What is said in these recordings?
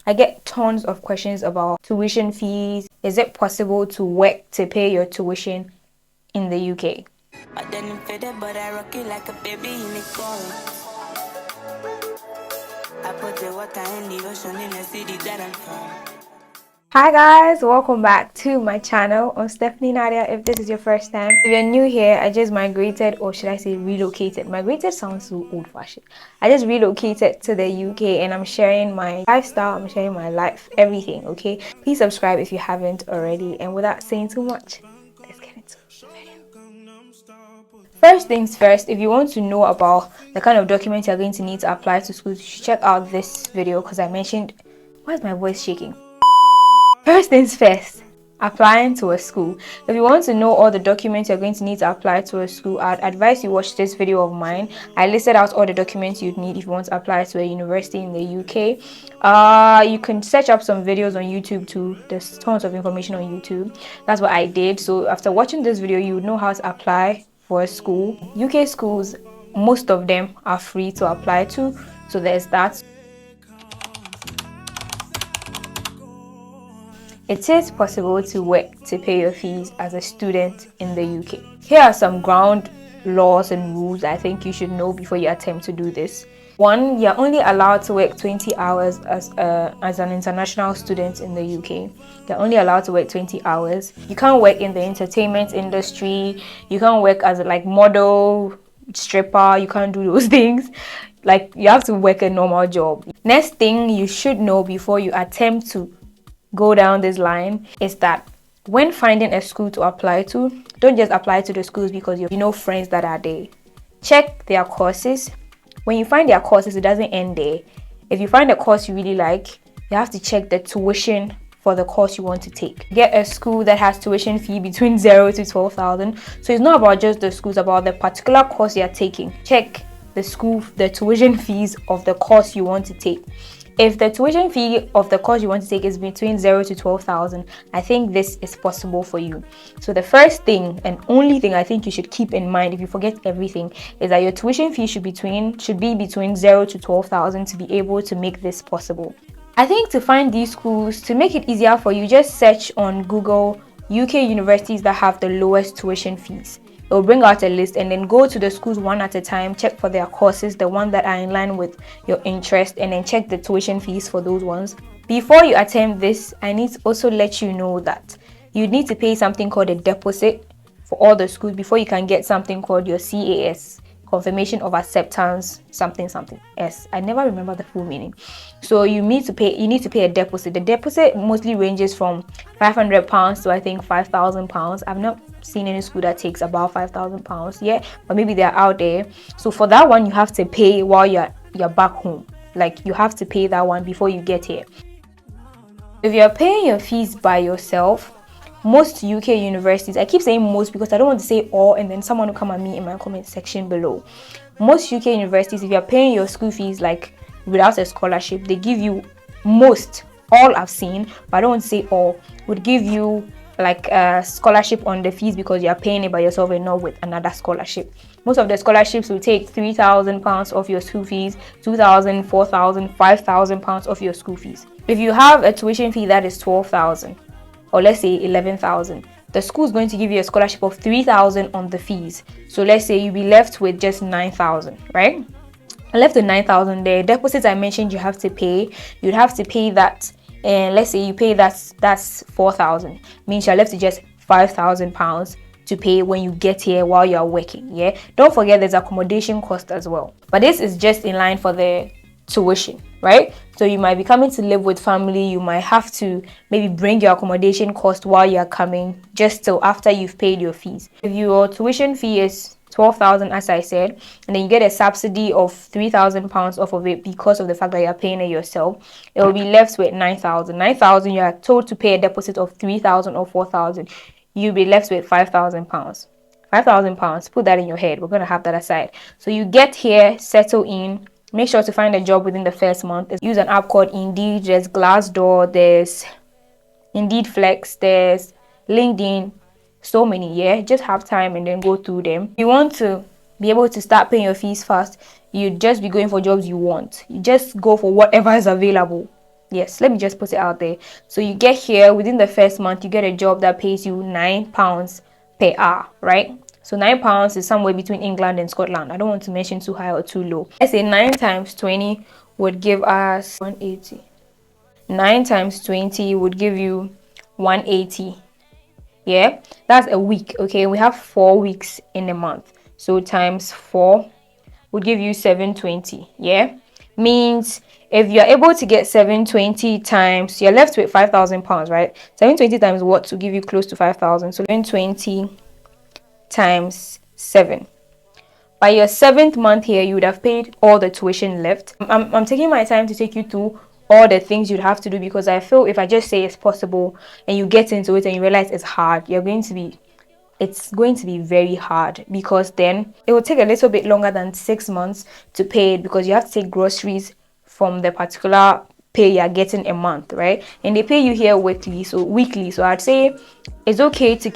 I get tons of questions about tuition fees. Is it possible to work to pay your tuition in the UK? Hi guys, welcome back to my channel. I'm Stephanie Nadia. If this is your first time, if you're new here, I just migrated, or should I say relocated. Migrated sounds so old-fashioned. I just relocated to the UK and I'm sharing my lifestyle, I'm sharing my life, everything. Okay, please subscribe if you haven't already, and without saying too much, let's get into the video. First things first, if you want to know about the kind of documents you're going to need to apply to schools, you should check out this video because I mentioned, why is my voice shaking? First things first, applying to a school. If you want to know all the documents you're going to need to apply to a school, I'd advise you watch this video of mine. I listed out all the documents you'd need if you want to apply to a university in the UK. You can search up some videos on YouTube too. There's tons of information on YouTube. That's what I did. So after watching this video, you would know how to apply for a school. UK schools, most of them are free to apply to. So there's that. It is possible to work to pay your fees as a student in the UK. Here are some ground laws and rules I think you should know before you attempt to do this. 1, you're only allowed to work 20 hours as an international student in the UK. You're only allowed to work 20 hours. You can't work in the entertainment industry. You can't work as a model, stripper. You can't do those things. You have to work a normal job. Next thing you should know before you attempt to go down this line is that when finding a school to apply to, don't just apply to the schools because you know friends that are there. Check their courses. When you find their courses, it doesn't end there. If you find a course you really like, you have to check the tuition for the course you want to take. Get a school that has tuition fee between 0 to 12,000. So it's not about just the schools, about the particular course you're taking. Check the tuition fees of the course you want to take. If the tuition fee of the course you want to take is between 0 to 12,000, I think this is possible for you. So the first thing and only thing I think you should keep in mind if you forget everything is that your tuition fee should be between 0 to 12,000 to be able to make this possible. I think to find these schools, to make it easier for you, just search on Google UK universities that have the lowest tuition fees. It will bring out a list and then go to the schools one at a time, check for their courses, the ones that are in line with your interest, and then check the tuition fees for those ones. Before you attempt this, I need to also let you know that you need to pay something called a deposit for all the schools before you can get something called your CAS, confirmation of acceptance, something S. I never remember the full meaning. So you need to pay a deposit. The deposit mostly ranges from £500 to I think £5,000. I've not seen any school that takes about £5,000 yet, but maybe they're out there. So for that one, you have to pay while you're back home. You have to pay that one before you get here. If you're paying your fees by yourself, most UK universities, I keep saying most because I don't want to say all and then someone will come at me in my comment section below. Most UK universities, if you're paying your school fees without a scholarship, they give you all I've seen, but I don't want to say all, would give you a scholarship on the fees because you're paying it by yourself and not with another scholarship. Most of the scholarships will take £3,000 off your school fees, £2,000, £4,000, £5,000 off your school fees. If you have a tuition fee that is £12,000 or let's say £11,000, the school is going to give you a scholarship of £3,000 on the fees. So let's say you'll be left with just £9,000, right? Left with £9,000. The deposits I mentioned you have to pay. You'd have to pay that. And let's say you pay that's £4,000, means you're left with just £5,000 to pay when you get here while you're working. Yeah, don't forget there's accommodation cost as well, but this is just in line for the tuition, right? So you might be coming to live with family, you might have to maybe bring your accommodation cost while you're coming just till after you've paid your fees. If your tuition fee is £12,000 as I said, and then you get a subsidy of £3,000 off of it because of the fact that you're paying it yourself, it will be left with £9,000. You are told to pay a deposit of £3,000 or £4,000. You'll be left with £5,000. £5,000. Put that in your head. We're going to have that aside. So you get here, settle in, make sure to find a job within the first month. Use an app called Indeed. There's Glassdoor, there's Indeed Flex, there's LinkedIn. So many, yeah, just have time and then go through them. If you want to be able to start paying your fees fast, you just be going for jobs you want. You just go for whatever is available. Yes, let me just put it out there. So you get here within the first month, you get a job that pays you £9 per hour, right? So £9 is somewhere between England and Scotland. I don't want to mention too high or too low. Let's say 9 times 20 would give us 180. 9 times 20 would give you 180. Yeah, that's a week. Okay, we have 4 weeks in a month. So times 4 would give you 720. Yeah, means if you're able to get 720 times, you're left with £5,000, right? 720 times what to give you close to 5,000. So 720 times 7. By your 7th month here, you would have paid all the tuition left. I'm taking my time to take you through all the things you'd have to do, because I feel if I just say it's possible and you get into it and you realize it's hard, it's going to be very hard, because then it will take a little bit longer than 6 months to pay it, because you have to take groceries from the particular pay you're getting a month, right? And they pay you here weekly. So I'd say it's okay to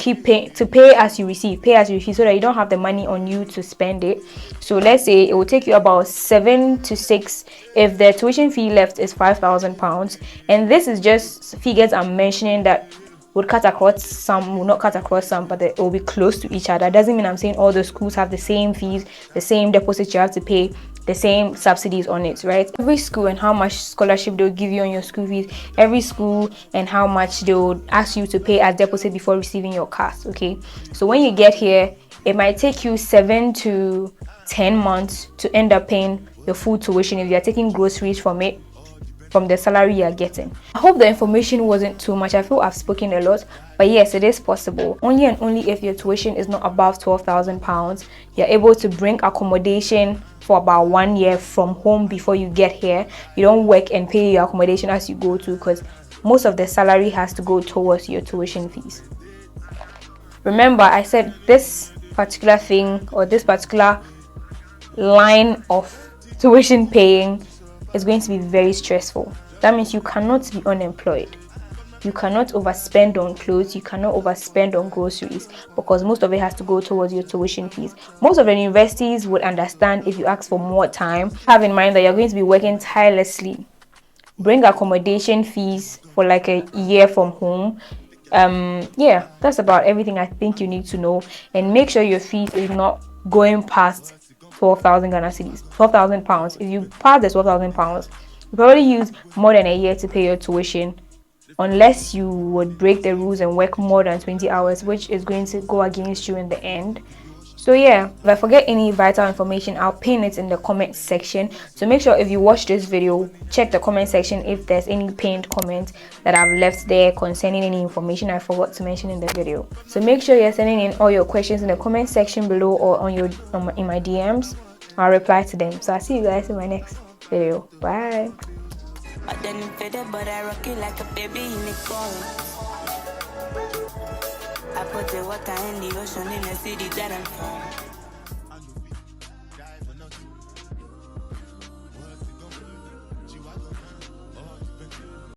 pay as you receive, so that you don't have the money on you to spend it. So let's say it will take you about 7 to 6 if the tuition fee left is £5,000. And this is just figures I'm mentioning that would cut across some, will not cut across some, but it will be close to each other. Doesn't mean I'm saying all the schools have the same fees, the same deposits you have to pay, the same subsidies on it, right? Every school and how much scholarship they'll give you on your school fees, every school and how much they'll ask you to pay as deposit before receiving your CAS. Okay, so when you get here, it might take you 7 to 10 months to end up paying your full tuition if you're taking groceries from the salary you're getting. I hope the information wasn't too much. I feel I've spoken a lot, but yes, it is possible. Only and only if your tuition is not above £12,000, you're able to bring accommodation for about 1 year from home before you get here. You don't work and pay your accommodation as you go to, because most of the salary has to go towards your tuition fees. Remember, I said this particular thing, or this particular line of tuition paying, is going to be very stressful. That means you cannot be unemployed. You cannot overspend on clothes. You cannot overspend on groceries, because most of it has to go towards your tuition fees. Most of the universities would understand if you ask for more time. Have in mind that you're going to be working tirelessly. Bring accommodation fees for like a year from home. Yeah, that's about everything I think you need to know. And make sure your fees is not going past 12,000 Ghana cedis, £12,000. If you pass the £12,000, you probably use more than a year to pay your tuition, unless you would break the rules and work more than 20 hours, which is going to go against you in the end. So yeah, if I forget any vital information, I'll pin it in the comment section. So make sure if you watch this video, check the comment section if there's any pinned comment that I've left there concerning any information I forgot to mention in the video. So make sure you're sending in all your questions in the comment section below, or in my DMs. I'll reply to them. So I'll see you guys in my next video. Bye. I put the water in the ocean in the city that I'm from.